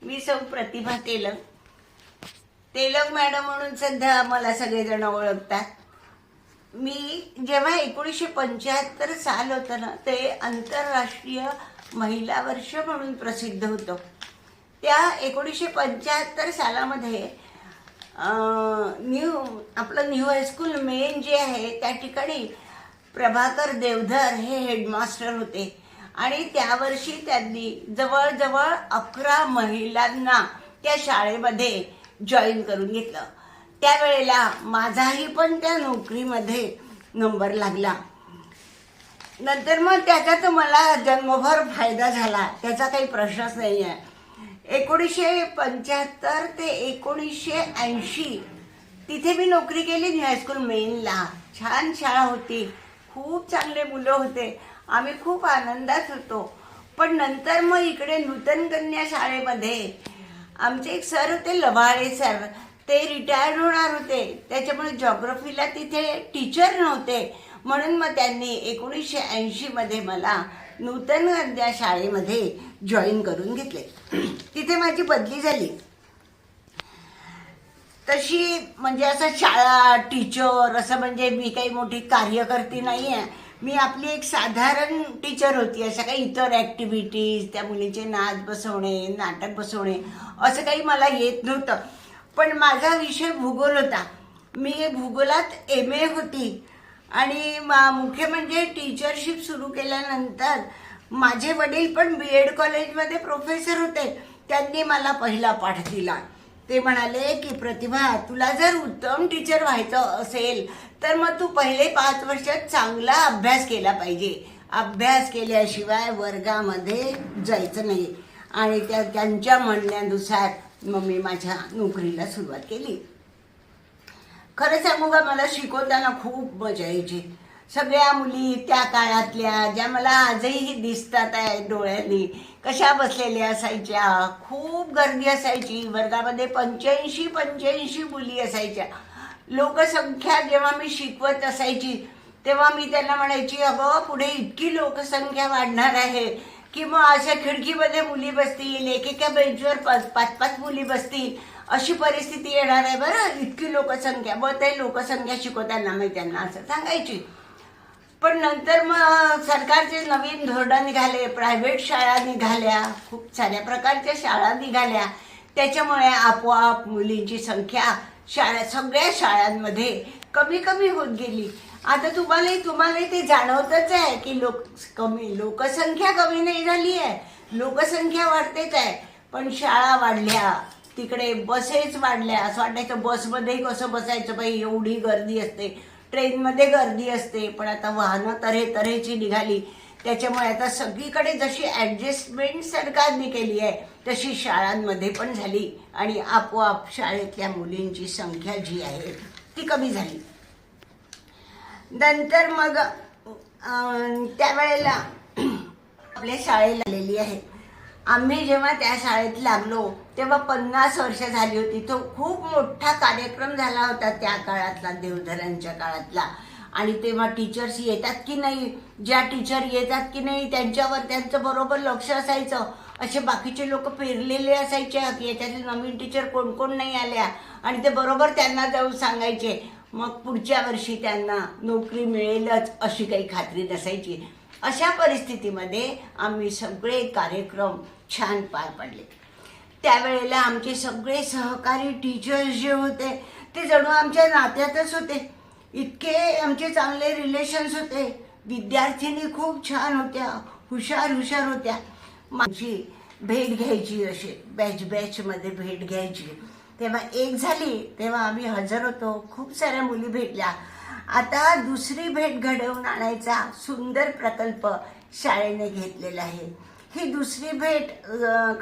मी सौ प्रतिभा तेलंग मॅडम म्हणून सध्या मला सगळेजण ओळखतात. मी जेव्हा 1975 साल होतं ना, ते आंतरराष्ट्रीय महिला वर्ष म्हणून प्रसिद्ध होतं. त्या 1975 सालामध्ये आपलं न्यू हायस्कूल मेन जे आहे त्या ठिकाणी प्रभाकर देवधर हे हेडमास्टर होते आणि त्या वर्षी त्यांनी जवळजवळ 11 महिलांना त्या शाळेमध्ये जॉईन करून घेतलं. त्यावेळेला माझाही पण त्या नोकरीमध्ये नंबर लागला. नंतर मग त्याचा तर मला जन्मभर फायदा झाला, त्याचा काही प्रश्नच नाही आहे. 1975 ते 1980 तिथे मी नोकरी केली न्यू हायस्कूल मेनला. छान शाळा होती, खूप चांगले मुलं होते, आम्ही खूप आनंदात होतो. पण नंतर मग इकडे नूतन कन्या शाळेमध्ये आमचे एक सर होते, लवाळे सर, ते रिटायर्ड होणार होते. त्याच्यामुळे जॉग्रफीला तिथे टीचर नव्हते, म्हणून मग त्यांनी 1980 मध्ये मला नूतन कन्या शाळेमध्ये जॉईन करून घेतले. तिथे माझी बदली झाली. तशी म्हणजे असं शाळा टीचर असं म्हणजे मी काही मोठी कार्यकर्ती नाही आहे. मी आपली एक साधारण टीचर होती. अशा काही इतर ॲक्टिव्हिटीज, त्या मुलीचे नाच बसवणे, नाटक बसवणे असं काही मला येत नव्हतं. पण माझा विषय भूगोल होता. मी भूगोलात MA होती आणि मुख्य म्हणजे टीचरशिप सुरू केल्यानंतर माझे वडील पण BEd कॉलेजमध्ये प्रोफेसर होते. त्यांनी मला पहिला पाठ दिला. ते म्हणाले की प्रतिभा, तुला जर उत्तम टीचर व्हायचं असेल तर मग तू पहिले 5 वर्षात चांगला अभ्यास केला पाहिजे. अभ्यास केल्याशिवाय वर्गामध्ये जायचं नाही. आणि त्यांच्या म्हणण्यानुसार मग मी माझ्या नोकरीला सुरुवात केली. खरं सांगू का, मला शिकवताना खूप मजा यायची. सगळ्या मुली त्या काळातल्या ज्या मला आजही दिसतात आहे डोळ्यांनी, कशा बसलेल्या असायच्या. खूप गर्दी असायची वर्गामध्ये. 85 मुली असायच्या. लोकसंख्या जेव्हा मी शिकवत असायची तेव्हा मी त्यांना म्हणायची, अगं पुढे इतकी लोकसंख्या वाढणार आहे की मग अशा खिडकीमध्ये मुली बसतील, एकेका बेंचवर 5 मुली बसतील, अशी परिस्थिती येणार आहे बरं, इतकी लोकसंख्या. मग ते लोकसंख्या शिकवताना मी त्यांना असं सांगायची. पण नंतर मग सरकारचे नवीन धोरण निघाले, प्रायव्हेट शाळा निघाल्या, खूप साऱ्या प्रकारच्या शाळा निघाल्या. त्याच्यामुळे आपोआप मुलींची संख्या सगळ्या शाळांमध्ये कमी कमी होत गेली. आता तुम्हाला ते जाणवतच आहे की लोकसंख्या कमी नाही झाली आहे, लोकसंख्या वाढतेच आहे. पण शाळा वाढल्या, तिकडे बसेस वाढल्या. असं वाटायचं बसमध्ये कसं बसायचं बाई, एवढी गर्दी असते. ट्रेनमध्ये गर्दी असते. पण आता वाहनं तऱ्हेची निघाली. त्याच्यामुळे आता सगळीकडे जशी ॲडजस्टमेंट सरकारने केली आहे तशी शाळांमध्ये पण झाली आणि आपोआप शाळेतल्या मुलींची संख्या जी आहे ती कमी झाली. नंतर मग त्यावेळेला आपल्या शाळेला आलेली आहे. आम्ही जेव्हा त्या शाळेत लागलो तेव्हा 50 वर्ष झाली होती. तो खूप मोठा कार्यक्रम झाला होता त्या काळातला, देवधरांच्या काळातला. आणि तेव्हा टीचर्स येतात की नाही, ज्या टीचर येतात की नाही त्यांच्यावर त्यांचं बरोबर लक्ष असायचं. असे बाकीचे लोक पेरलेले असायचे की याच्यातले नवीन टीचर कोण कोण नाही आल्या, आणि ते बरोबर त्यांना जाऊन सांगायचे. मग पुढच्या वर्षी त्यांना नोकरी मिळेलच अशी काही खात्री नसायची. अशा परिस्थितीमध्ये आम्ही सगळे कार्यक्रम छान पार पडले. त्यावेळेला आमचे सगळे सहकारी टीचर्स जे होते ते जणू आमच्या नात्यातच होते. इतके आमचे चांगले रिलेशन्स होते. विद्यार्थिनी खूप छान होत्या, हुशार होत्या. माझी भेट घ्यायची, असे बॅचमध्ये भेट घ्यायची. तेव्हा एक झाली तेव्हा आम्ही हजर होतो. खूप साऱ्या मुली भेटल्या. आता दुसरी भेट घडवून आणायचा सुंदर प्रकल्प शाळेने घेतलेला आहे. ही दुसरी भेट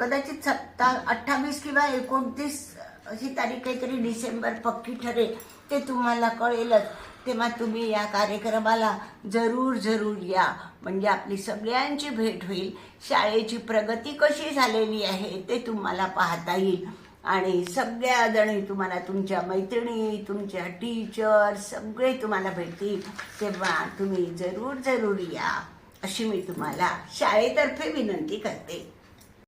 कदाचित 28 किंवा 29 अशी तारीख काहीतरी डिसेंबर पक्की ठरेल, ते तुम्हाला कळेलच. तेव्हा तुम्ही या कार्यक्रमाला जरूर या. म्हणजे आपली सगळ्यांची भेट होईल. शाळेची प्रगती कशी झालेली आहे ते तुम्हाला पाहता येईल. आणि सगळ्या जणी तुम्हाला, तुमच्या मैत्रिणी, तुमच्या टीचर सगळे तुम्हाला भेटतील. तेव्हा तुम्ही जरूर या अशी मी तुम्हाला शाळेतर्फे विनंती करते.